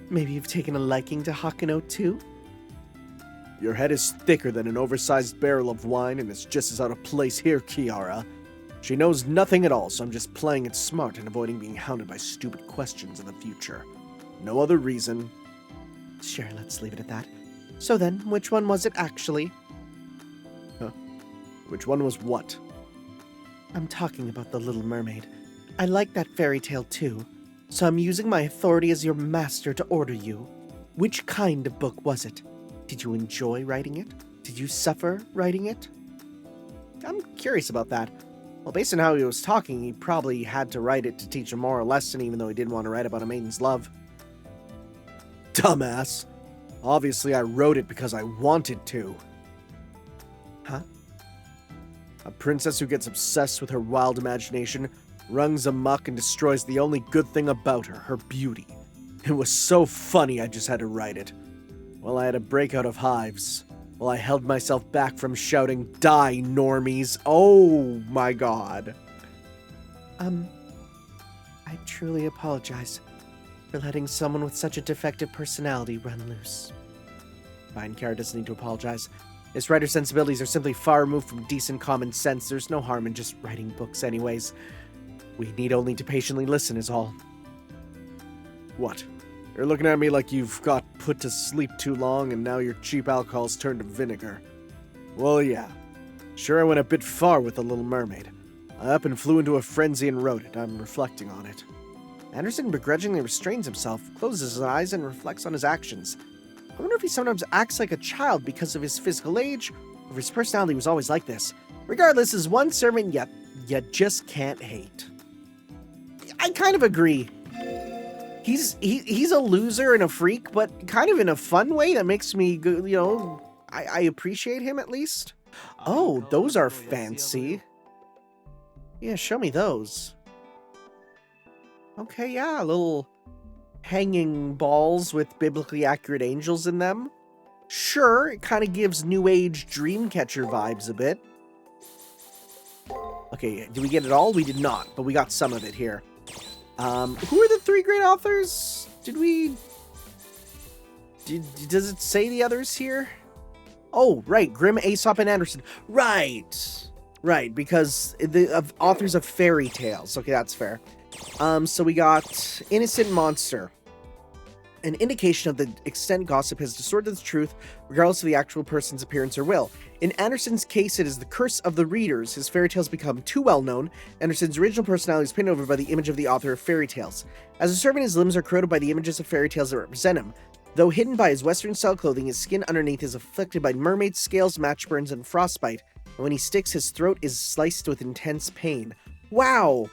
E: Maybe you've taken a liking to Hakuno too?
A: Your head is thicker than an oversized barrel of wine, and it's just as out of place here, Kiara. She knows nothing at all, so I'm just playing it smart and avoiding being hounded by stupid questions in the future. No other reason.
E: Sure, let's leave it at that. So then, which one was it actually?
A: Huh? Which one was what?
E: I'm talking about The Little Mermaid. I like that fairy tale too, so I'm using my authority as your master to order you. Which kind of book was it? Did you enjoy writing it? Did you suffer writing it?
A: I'm curious about that. Well, based on how he was talking, he probably had to write it to teach a moral lesson, even though he didn't want to write about a maiden's love. Dumbass. Obviously, I wrote it because I wanted to.
E: Huh?
A: A princess who gets obsessed with her wild imagination, runs amok and destroys the only good thing about her, her beauty. It was so funny I just had to write it. Well, I had a breakout of hives. Well, I held myself back from shouting, "Die, normies!" Oh my god.
E: I truly apologize for letting someone with such a defective personality run loose.
A: Fine, Kara doesn't need to apologize. His writer's sensibilities are simply far removed from decent common sense. There's no harm in just writing books anyways. We need only to patiently listen is all. What? You're looking at me like you've got put to sleep too long and now your cheap alcohol's turned to vinegar. Well, yeah. Sure, I went a bit far with The Little Mermaid. I up and flew into a frenzy and wrote it. I'm reflecting on it. Andersen begrudgingly restrains himself, closes his eyes, and reflects on his actions. I wonder if he sometimes acts like a child because of his physical age, or if his personality was always like this. Regardless, his one servant you just can't hate. I kind of agree. He's a loser and a freak, but kind of in a fun way that makes me, I appreciate him at least. Oh, those are fancy. Yeah, show me those. Okay, yeah, little hanging balls with biblically accurate angels in them. Sure, it kind of gives New Age Dreamcatcher vibes a bit. Okay, did we get it all? We did not, but we got some of it here. Who are the three great authors? Does it say the others here? Oh, right, Grimm, Aesop, and Andersen. Right, because the authors of fairy tales. Okay, that's fair. So we got Innocent Monster. An indication of the extent gossip has distorted the truth, regardless of the actual person's appearance or will. In Andersen's case, it is the curse of the readers. His fairy tales become too well known. Andersen's original personality is painted over by the image of the author of fairy tales. As a servant, his limbs are corroded by the images of fairy tales that represent him. Though hidden by his Western-style clothing, his skin underneath is afflicted by mermaid scales, match burns, and frostbite. And when he sticks, his throat is sliced with intense pain. Wow!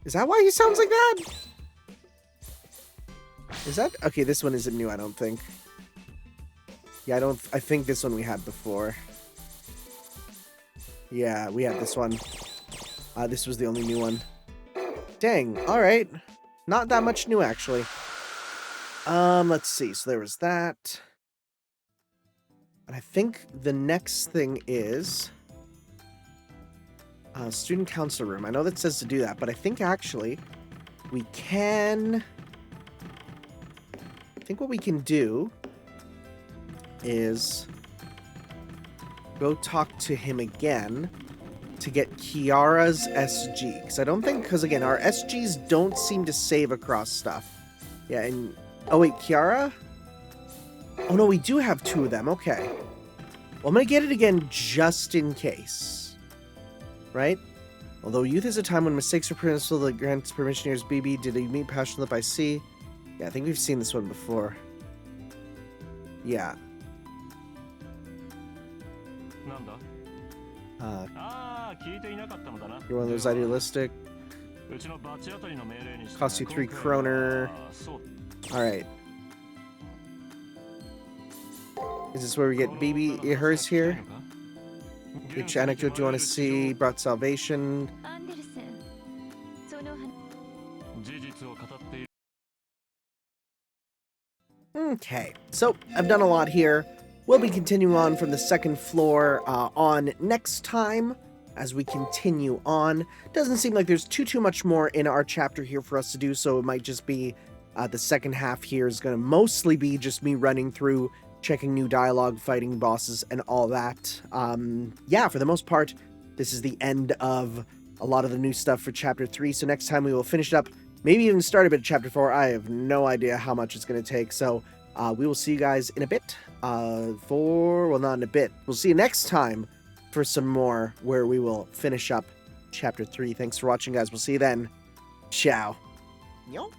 A: Is that why he sounds like that? Is that... Okay, this one isn't new, I don't think. Yeah, I think this one we had before. Yeah, we had this one. This was the only new one. Dang, alright. Not that much new, actually. Let's see. So there was that. And I think the next thing is... student council room. I know that says to do that, but I think actually we can... I think what we can do is go talk to him again to get Kiara's SG. Because I don't think... Because, again, our SGs don't seem to save across stuff. Yeah, and... Oh, wait, Kiara? Oh, no, we do have two of them. Okay. Well, I'm going to get it again just in case. Right? Although youth is a time when mistakes are permissible that grants permission. Here's BB. Did he meet Passionate I see? Yeah, I think we've seen this one before. Yeah. You're one of those idealistic. Cost you 3 kroner. Alright. Is this where we get BB hers here? Which anecdote do you want to see? Brought salvation. Okay, so I've done a lot here. We'll be continuing on from the second floor on next time as we continue on. Doesn't seem like there's too much more in our chapter here for us to do, so it might just be the second half here is going to mostly be just me running through, checking new dialogue, fighting bosses, and all that. Yeah, for the most part, this is the end of a lot of the new stuff for Chapter 3, so next time we will finish it up, maybe even start a bit of Chapter 4. I have no idea how much it's going to take, so we will see you guys in a bit. Well, not in a bit. We'll see you next time for some more, where we will finish up Chapter 3. Thanks for watching, guys. We'll see you then. Ciao. Yo.